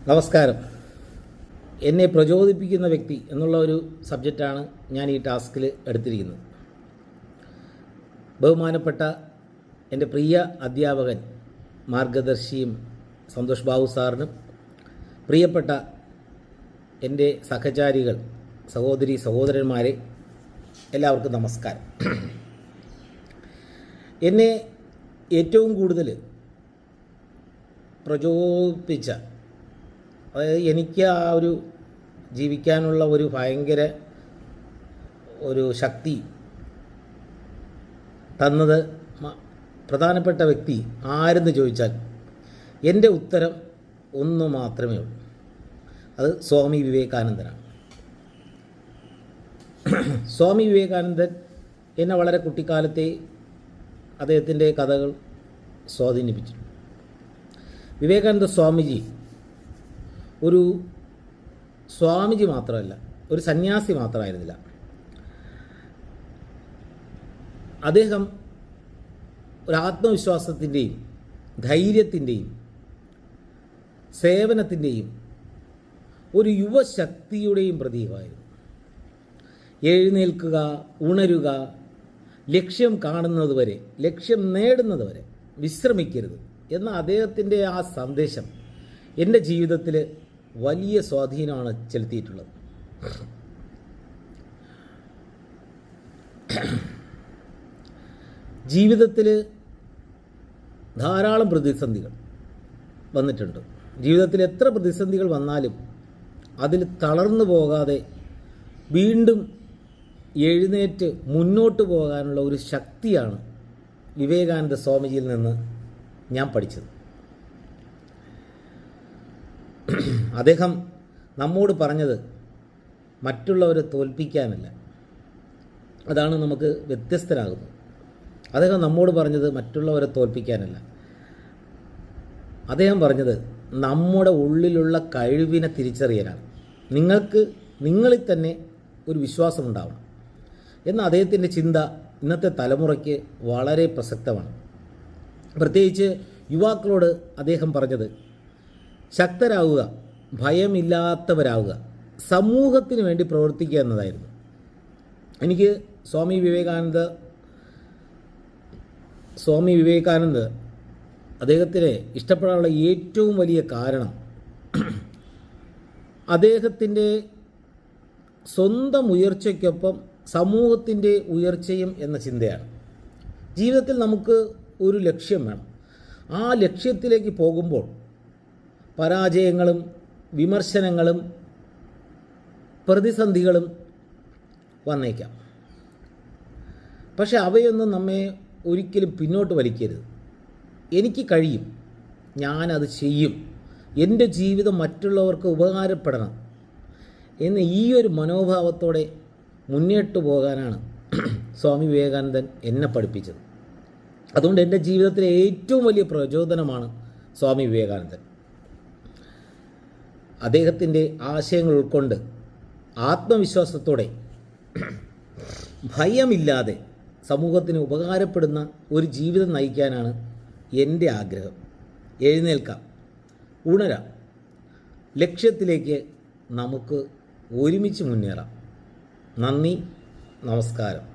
നമസ്കാരം. എന്നെ പ്രചോദിപ്പിക്കുന്ന വ്യക്തി എന്നുള്ള ഒരു സബ്ജക്റ്റാണ് ഞാൻ ഈ ടാസ്കിൽ എടുത്തിരിക്കുന്നത്. ബഹുമാനപ്പെട്ട എൻ്റെ പ്രിയ അധ്യാപകൻ മാർഗദർശിയും സന്തോഷ് ബാബു സാറിനും, പ്രിയപ്പെട്ട എൻ്റെ സഹചാരികൾ, സഹോദരി സഹോദരന്മാരെ, എല്ലാവർക്കും നമസ്കാരം. എന്നെ ഏറ്റവും കൂടുതൽ പ്രചോദിപ്പിച്ച, അതായത് എനിക്ക് ആ ഒരു ജീവിക്കാനുള്ള ഒരു ഭയങ്കര ഒരു ശക്തി തന്നത് പ്രധാനപ്പെട്ട വ്യക്തി ആരെന്ന് ചോദിച്ചാൽ എൻ്റെ ഉത്തരം ഒന്ന് മാത്രമേ ഉള്ളൂ. അത് സ്വാമി വിവേകാനന്ദനാണ്. സ്വാമി വിവേകാനന്ദൻ എന്നെ വളരെ കുട്ടിക്കാലത്തെ അദ്ദേഹത്തിൻ്റെ കഥകൾ സ്വാധീനിപ്പിച്ചു. വിവേകാനന്ദ സ്വാമിജി ഒരു സ്വാമിജി മാത്രമല്ല, ഒരു സന്യാസി മാത്രമായിരുന്നില്ല. അദ്ദേഹം ഒരു ആത്മവിശ്വാസത്തിൻ്റെയും ധൈര്യത്തിൻ്റെയും സേവനത്തിൻ്റെയും ഒരു യുവശക്തിയുടെയും പ്രതീകമായിരുന്നു. എഴുന്നേൽക്കുക, ഉണരുക, ലക്ഷ്യം കാണുന്നതുവരെ, ലക്ഷ്യം നേടുന്നതുവരെ വിശ്രമിക്കരുത് എന്ന അദ്ദേഹത്തിൻ്റെ ആ സന്ദേശം എൻ്റെ ജീവിതത്തിൽ വലിയ സ്വാധീനമാണ് ചെലുത്തിയിട്ടുള്ളത്. ജീവിതത്തിൽ ധാരാളം പ്രതിസന്ധികൾ വന്നിട്ടുണ്ട്. ജീവിതത്തിൽ എത്ര പ്രതിസന്ധികൾ വന്നാലും അതിൽ തളർന്നു പോകാതെ വീണ്ടും എഴുന്നേറ്റ് മുന്നോട്ട് പോകാനുള്ള ഒരു ശക്തിയാണ് വിവേകാനന്ദ സ്വാമിജിയിൽ നിന്ന് ഞാൻ പഠിച്ചത്. അദ്ദേഹം നമ്മോട് പറഞ്ഞത് മറ്റുള്ളവരെ തോൽപ്പിക്കാനല്ല, അതാണ് നമുക്ക് വ്യത്യസ്തരാകുന്നത്. അദ്ദേഹം നമ്മോട് പറഞ്ഞത് മറ്റുള്ളവരെ തോൽപ്പിക്കാനല്ല, അദ്ദേഹം പറഞ്ഞത് നമ്മുടെ ഉള്ളിലുള്ള കഴിവിനെ തിരിച്ചറിയാനാണ്. നിങ്ങൾക്ക് നിങ്ങളിൽ തന്നെ ഒരു വിശ്വാസമുണ്ടാവണം എന്ന അദ്ദേഹത്തിൻ്റെ ചിന്ത ഇന്നത്തെ തലമുറയ്ക്ക് വളരെ പ്രസക്തമാണ്. പ്രത്യേകിച്ച് യുവാക്കളോട് അദ്ദേഹം പറഞ്ഞത് ശക്തരാകുക, ഭയമില്ലാത്തവരാകുക, സമൂഹത്തിന് വേണ്ടി പ്രവർത്തിക്കുക എന്നതായിരുന്നു. എനിക്ക് സ്വാമി വിവേകാനന്ദ അദ്ദേഹത്തിനെ ഇഷ്ടപ്പെടാനുള്ള ഏറ്റവും വലിയ കാരണം അദ്ദേഹത്തിൻ്റെ സ്വന്തം ഉയർച്ചയ്ക്കൊപ്പം സമൂഹത്തിൻ്റെ ഉയർച്ചയും എന്ന ചിന്തയാണ്. ജീവിതത്തിൽ നമുക്ക് ഒരു ലക്ഷ്യം വേണം. ആ ലക്ഷ്യത്തിലേക്ക് പോകുമ്പോൾ പരാജയങ്ങളും വിമർശനങ്ങളും പ്രതിസന്ധികളും വന്നേക്കാം. പക്ഷെ അവയൊന്നും നമ്മെ ഒരിക്കലും പിന്നോട്ട് വലിക്കരുത്. എനിക്ക് കഴിയും, ഞാനത് ചെയ്യും, എൻ്റെ ജീവിതം മറ്റുള്ളവർക്ക് ഉപകാരപ്പെടണം എന്ന് ഈ ഒരു മനോഭാവത്തോടെ മുന്നോട്ട് പോകാനാണ് സ്വാമി വിവേകാനന്ദൻ എന്നെ പഠിപ്പിച്ചത്. അതുകൊണ്ട് എൻ്റെ ജീവിതത്തിലെ ഏറ്റവും വലിയ പ്രചോദനമാണ് സ്വാമി വിവേകാനന്ദൻ. അദ്ദേഹത്തിൻ്റെ ആശയങ്ങൾ ഉൾക്കൊണ്ട് ആത്മവിശ്വാസത്തോടെ, ഭയമില്ലാതെ സമൂഹത്തിന് ഉപകാരപ്പെടുന്ന ഒരു ജീവിതം നയിക്കാനാണ് എൻ്റെ ആഗ്രഹം. എഴുന്നേൽക്കാം, ഉണരാം, ലക്ഷ്യത്തിലേക്ക് നമുക്ക് ഒരുമിച്ച് മുന്നേറാം. നന്ദി, നമസ്കാരം.